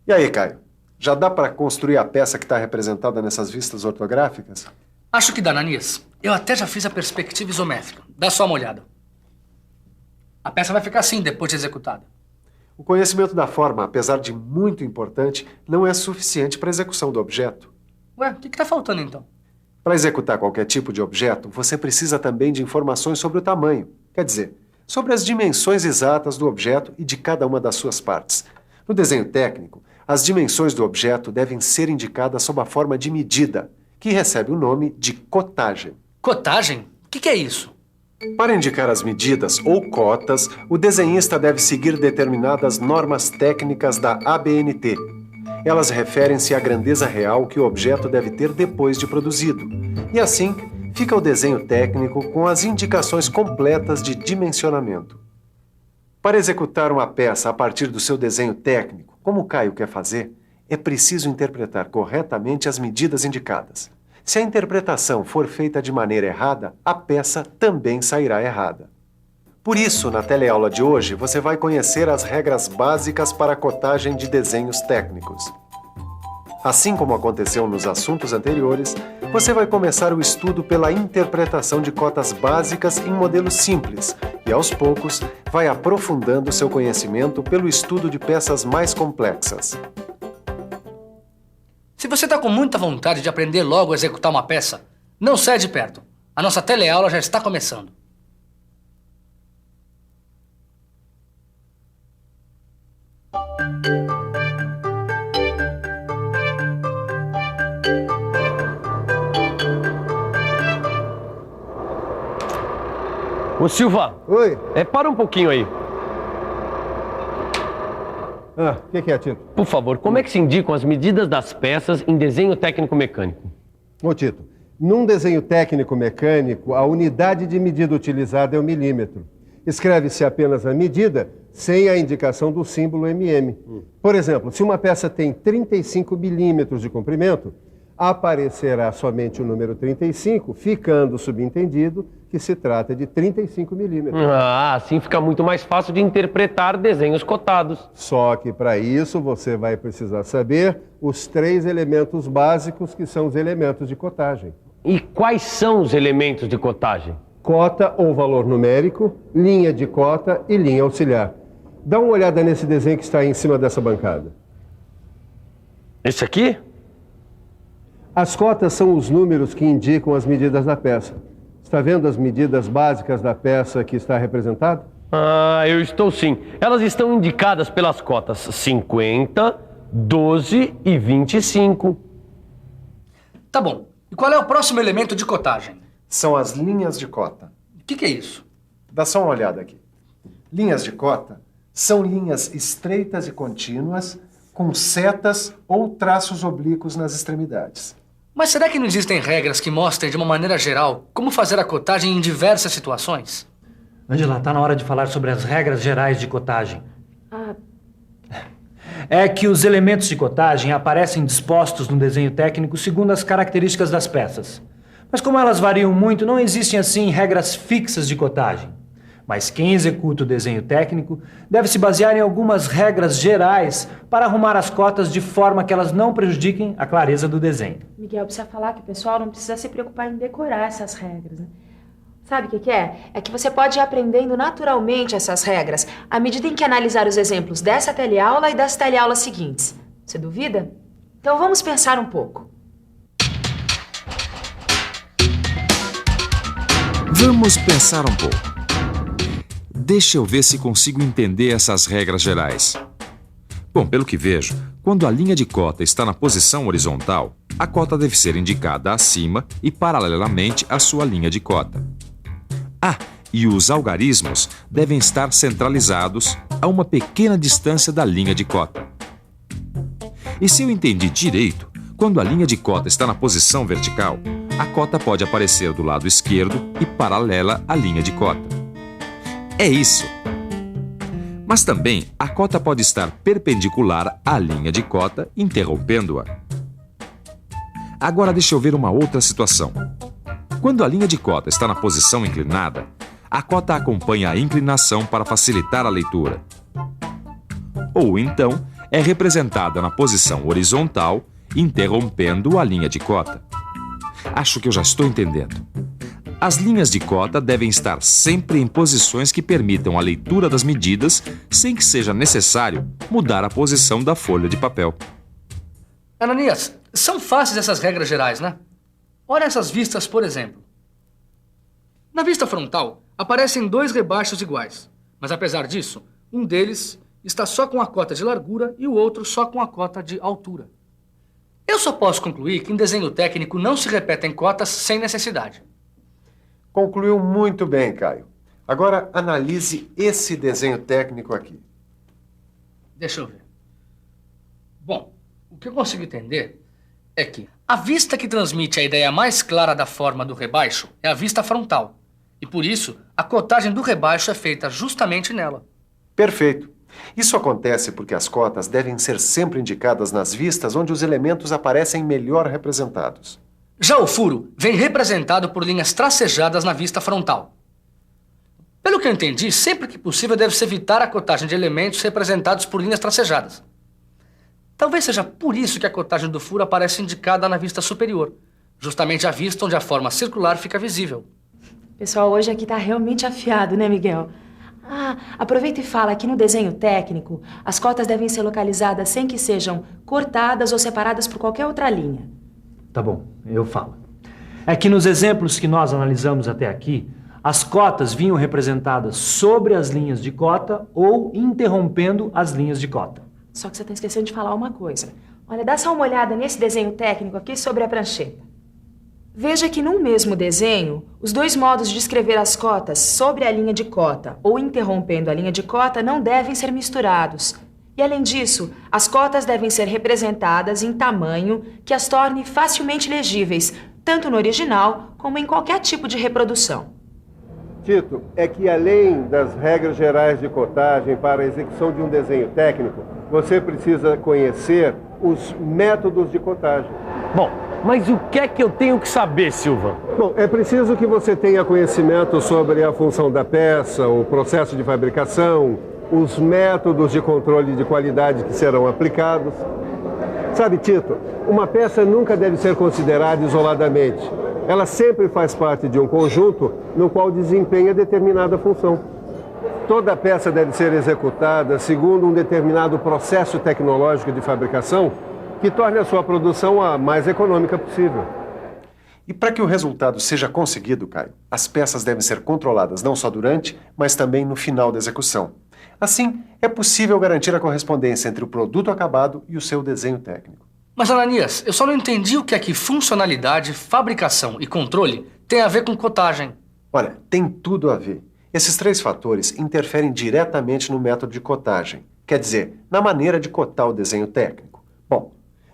E aí, Caio? Já dá para construir a peça que está representada nessas vistas ortográficas? Acho que dá, Ananias. Eu até já fiz a perspectiva isométrica. Dá só uma olhada. A peça vai ficar assim depois de executada. O conhecimento da forma, apesar de muito importante, não é suficiente para a execução do objeto. Ué, o que está faltando então? Para executar qualquer tipo de objeto, você precisa também de informações sobre o tamanho. Quer dizer, sobre as dimensões exatas do objeto e de cada uma das suas partes. No desenho técnico, as dimensões do objeto devem ser indicadas sob a forma de medida, que recebe o nome de cotagem. Cotagem? O que é isso? Para indicar as medidas ou cotas, o desenhista deve seguir determinadas normas técnicas da ABNT. Elas referem-se à grandeza real que o objeto deve ter depois de produzido. E assim, fica o desenho técnico com as indicações completas de dimensionamento. Para executar uma peça a partir do seu desenho técnico, como o Caio quer fazer, é preciso interpretar corretamente as medidas indicadas. Se a interpretação for feita de maneira errada, a peça também sairá errada. Por isso, na teleaula de hoje, você vai conhecer as regras básicas para a cotagem de desenhos técnicos. Assim como aconteceu nos assuntos anteriores, você vai começar o estudo pela interpretação de cotas básicas em modelos simples e, aos poucos, vai aprofundando seu conhecimento pelo estudo de peças mais complexas. Se você está com muita vontade de aprender logo a executar uma peça, não saia de perto. A nossa teleaula já está começando. Ô Silva! Oi! Para um pouquinho aí. O que é, Tito? Por favor, como é que se indicam as medidas das peças em desenho técnico-mecânico? Ô Tito, num desenho técnico-mecânico, a unidade de medida utilizada é o milímetro. Escreve-se apenas a medida sem a indicação do símbolo mm. Por exemplo, se uma peça tem 35 milímetros de comprimento, aparecerá somente o número 35, ficando subentendido que se trata de 35 milímetros. Assim fica muito mais fácil de interpretar desenhos cotados. Só que para isso você vai precisar saber os 3 elementos básicos que são os elementos de cotagem. E quais são os elementos de cotagem? Cota ou valor numérico, linha de cota e linha auxiliar. Dá uma olhada nesse desenho que está aí em cima dessa bancada. Esse aqui? As cotas são os números que indicam as medidas da peça. Está vendo as medidas básicas da peça que está representada? Eu estou sim. Elas estão indicadas pelas cotas 50, 12 e 25. Tá bom. E qual é o próximo elemento de cotagem? São as linhas de cota. O que é isso? Dá só uma olhada aqui. Linhas de cota são linhas estreitas e contínuas com setas ou traços oblíquos nas extremidades. Mas será que não existem regras que mostrem de uma maneira geral como fazer a cotagem em diversas situações? Ângela, tá na hora de falar sobre as regras gerais de cotagem. É que os elementos de cotagem aparecem dispostos no desenho técnico segundo as características das peças. Mas como elas variam muito, não existem assim regras fixas de cotagem. Mas quem executa o desenho técnico deve se basear em algumas regras gerais para arrumar as cotas de forma que elas não prejudiquem a clareza do desenho. Miguel, precisa falar que o pessoal não precisa se preocupar em decorar essas regras, né? Sabe o que é? É que você pode ir aprendendo naturalmente essas regras à medida em que analisar os exemplos dessa teleaula e das teleaulas seguintes. Você duvida? Então vamos pensar um pouco. Vamos pensar um pouco. Deixa eu ver se consigo entender essas regras gerais. Bom, pelo que vejo, quando a linha de cota está na posição horizontal, a cota deve ser indicada acima e paralelamente à sua linha de cota. E os algarismos devem estar centralizados a uma pequena distância da linha de cota. E se eu entendi direito, quando a linha de cota está na posição vertical, a cota pode aparecer do lado esquerdo e paralela à linha de cota. É isso. Mas também a cota pode estar perpendicular à linha de cota, interrompendo-a. Agora deixa eu ver uma outra situação. Quando a linha de cota está na posição inclinada, a cota acompanha a inclinação para facilitar a leitura. Ou então, é representada na posição horizontal, interrompendo a linha de cota. Acho que eu já estou entendendo. As linhas de cota devem estar sempre em posições que permitam a leitura das medidas sem que seja necessário mudar a posição da folha de papel. Ananias, são fáceis essas regras gerais, né? Olha essas vistas, por exemplo. Na vista frontal, aparecem 2 rebaixos iguais, mas apesar disso, um deles está só com a cota de largura e o outro só com a cota de altura. Eu só posso concluir que em desenho técnico não se repetem cotas sem necessidade. Concluiu muito bem, Caio. Agora analise esse desenho técnico aqui. Deixa eu ver. Bom, o que eu consigo entender é que a vista que transmite a ideia mais clara da forma do rebaixo é a vista frontal. E por isso, a cotagem do rebaixo é feita justamente nela. Perfeito. Isso acontece porque as cotas devem ser sempre indicadas nas vistas onde os elementos aparecem melhor representados. Já o furo vem representado por linhas tracejadas na vista frontal. Pelo que eu entendi, sempre que possível deve-se evitar a cotagem de elementos representados por linhas tracejadas. Talvez seja por isso que a cotagem do furo aparece indicada na vista superior, justamente a vista onde a forma circular fica visível. Pessoal, hoje aqui tá realmente afiado, né, Miguel? Aproveita e fala que no desenho técnico, as cotas devem ser localizadas sem que sejam cortadas ou separadas por qualquer outra linha. Tá bom, eu falo. É que nos exemplos que nós analisamos até aqui, as cotas vinham representadas sobre as linhas de cota ou interrompendo as linhas de cota. Só que você tá esquecendo de falar uma coisa. Olha, dá só uma olhada nesse desenho técnico aqui sobre a prancheta. Veja que num mesmo desenho, os 2 modos de escrever as cotas sobre a linha de cota ou interrompendo a linha de cota não devem ser misturados. E além disso, as cotas devem ser representadas em tamanho que as torne facilmente legíveis, tanto no original como em qualquer tipo de reprodução. Tito, é que além das regras gerais de cotagem para a execução de um desenho técnico, você precisa conhecer os métodos de cotagem. Bom, mas o que é que eu tenho que saber, Silva? Bom, é preciso que você tenha conhecimento sobre a função da peça, o processo de fabricação, os métodos de controle de qualidade que serão aplicados. Sabe, Tito, uma peça nunca deve ser considerada isoladamente. Ela sempre faz parte de um conjunto no qual desempenha determinada função. Toda peça deve ser executada segundo um determinado processo tecnológico de fabricação que torne a sua produção a mais econômica possível. E para que o resultado seja conseguido, Caio, as peças devem ser controladas não só durante, mas também no final da execução. Assim, é possível garantir a correspondência entre o produto acabado e o seu desenho técnico. Mas, Ananias, eu só não entendi o que é que funcionalidade, fabricação e controle tem a ver com cotagem. Olha, tem tudo a ver. Esses 3 fatores interferem diretamente no método de cotagem, quer dizer, na maneira de cotar o desenho técnico. Bom,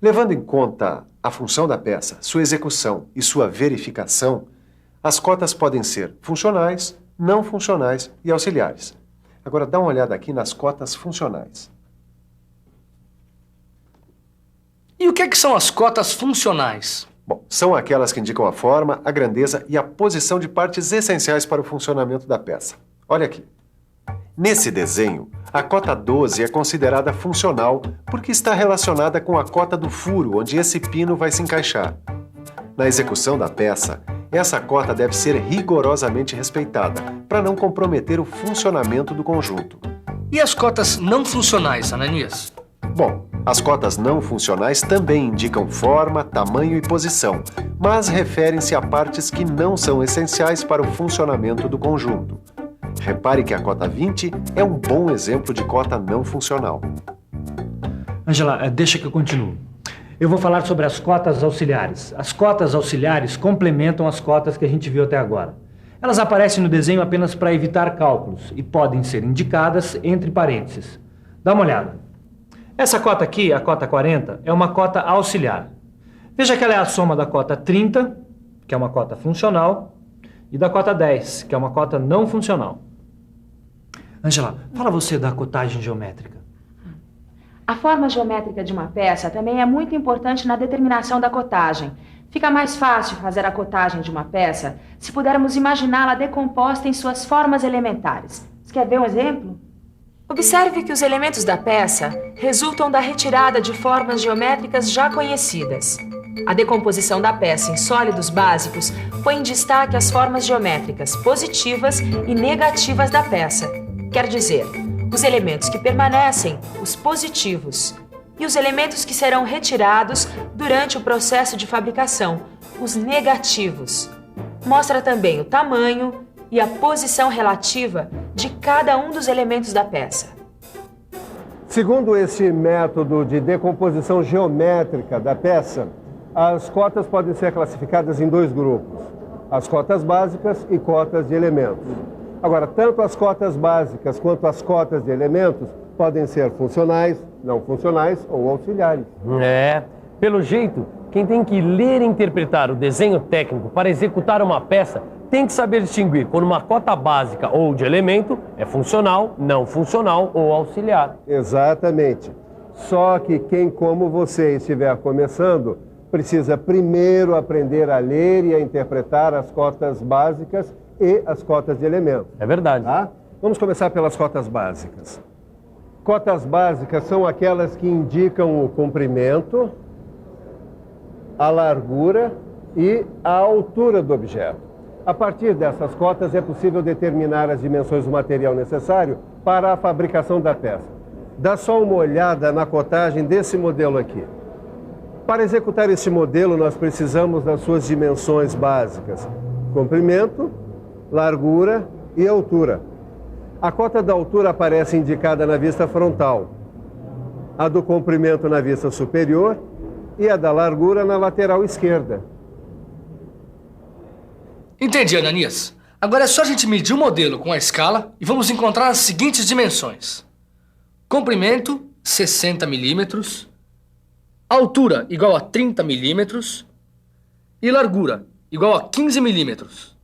levando em conta a função da peça, sua execução e sua verificação, as cotas podem ser funcionais, não funcionais e auxiliares. Agora dá uma olhada aqui nas cotas funcionais. E o que é que são as cotas funcionais? Bom, são aquelas que indicam a forma, a grandeza e a posição de partes essenciais para o funcionamento da peça. Olha aqui. Nesse desenho, a cota 12 é considerada funcional porque está relacionada com a cota do furo, onde esse pino vai se encaixar. Na execução da peça, essa cota deve ser rigorosamente respeitada, para não comprometer o funcionamento do conjunto. E as cotas não funcionais, Ananias? Bom, as cotas não funcionais também indicam forma, tamanho e posição, mas referem-se a partes que não são essenciais para o funcionamento do conjunto. Repare que a cota 20 é um bom exemplo de cota não funcional. Ângela, deixa que eu continuo. Eu vou falar sobre as cotas auxiliares. As cotas auxiliares complementam as cotas que a gente viu até agora. Elas aparecem no desenho apenas para evitar cálculos e podem ser indicadas entre parênteses. Dá uma olhada. Essa cota aqui, a cota 40, é uma cota auxiliar. Veja que ela é a soma da cota 30, que é uma cota funcional, e da cota 10, que é uma cota não funcional. Ângela, fala você da cotagem geométrica. A forma geométrica de uma peça também é muito importante na determinação da cotagem. Fica mais fácil fazer a cotagem de uma peça se pudermos imaginá-la decomposta em suas formas elementares. Você quer ver um exemplo? Observe que os elementos da peça resultam da retirada de formas geométricas já conhecidas. A decomposição da peça em sólidos básicos põe em destaque as formas geométricas positivas e negativas da peça. Quer dizer, os elementos que permanecem, os positivos, e os elementos que serão retirados durante o processo de fabricação, os negativos. Mostra também o tamanho e a posição relativa de cada um dos elementos da peça. Segundo esse método de decomposição geométrica da peça, as cotas podem ser classificadas em 2 grupos: as cotas básicas e cotas de elementos. Agora, tanto as cotas básicas quanto as cotas de elementos podem ser funcionais, não funcionais ou auxiliares. Pelo jeito, quem tem que ler e interpretar o desenho técnico para executar uma peça tem que saber distinguir quando uma cota básica ou de elemento é funcional, não funcional ou auxiliar. Exatamente. Só que quem, como você, estiver começando, precisa primeiro aprender a ler e a interpretar as cotas básicas e as cotas de elementos. É verdade. Tá? Vamos começar pelas cotas básicas. Cotas básicas são aquelas que indicam o comprimento, a largura e a altura do objeto. A partir dessas cotas é possível determinar as dimensões do material necessário para a fabricação da peça. Dá só uma olhada na cotagem desse modelo aqui. Para executar este modelo, nós precisamos das suas dimensões básicas: comprimento, largura e altura. A cota da altura aparece indicada na vista frontal, a do comprimento na vista superior e a da largura na lateral esquerda. Entendi, Ananias. Agora é só a gente medir o modelo com a escala e vamos encontrar as seguintes dimensões: comprimento, 60 milímetros, altura igual a 30 milímetros e largura igual a 15 milímetros.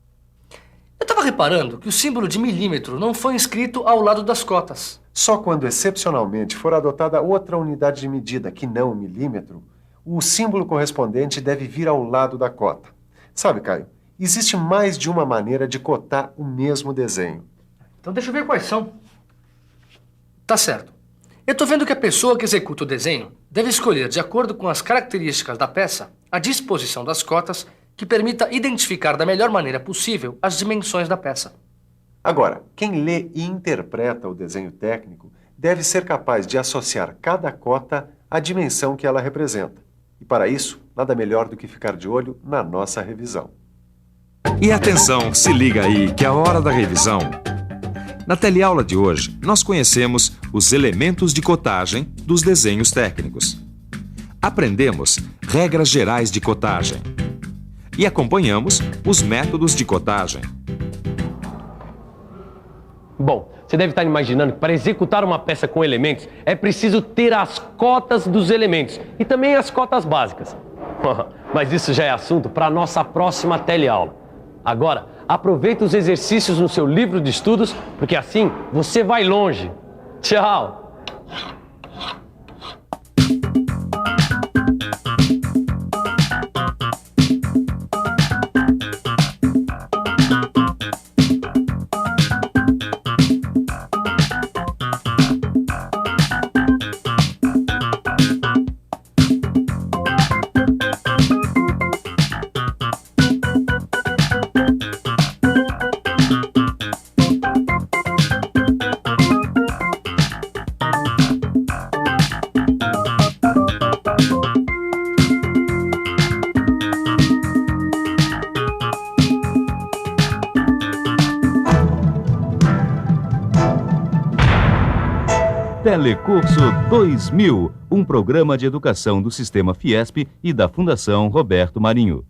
Eu estava reparando que o símbolo de milímetro não foi inscrito ao lado das cotas. Só quando excepcionalmente for adotada outra unidade de medida, que não o milímetro, o símbolo correspondente deve vir ao lado da cota. Sabe, Caio, existe mais de uma maneira de cotar o mesmo desenho. Então deixa eu ver quais são. Tá certo. Eu tô vendo que a pessoa que executa o desenho deve escolher, de acordo com as características da peça, a disposição das cotas que permita identificar da melhor maneira possível as dimensões da peça. Agora, quem lê e interpreta o desenho técnico deve ser capaz de associar cada cota à dimensão que ela representa. E para isso, nada melhor do que ficar de olho na nossa revisão. E atenção, se liga aí que é a hora da revisão. Na teleaula de hoje, nós conhecemos os elementos de cotagem dos desenhos técnicos. Aprendemos regras gerais de cotagem. E acompanhamos os métodos de cotagem. Bom, você deve estar imaginando que para executar uma peça com elementos é preciso ter as cotas dos elementos e também as cotas básicas. Mas isso já é assunto para a nossa próxima teleaula. Agora, aproveite os exercícios no seu livro de estudos, porque assim você vai longe. Tchau! Telecurso 2000, um programa de educação do Sistema Fiesp e da Fundação Roberto Marinho.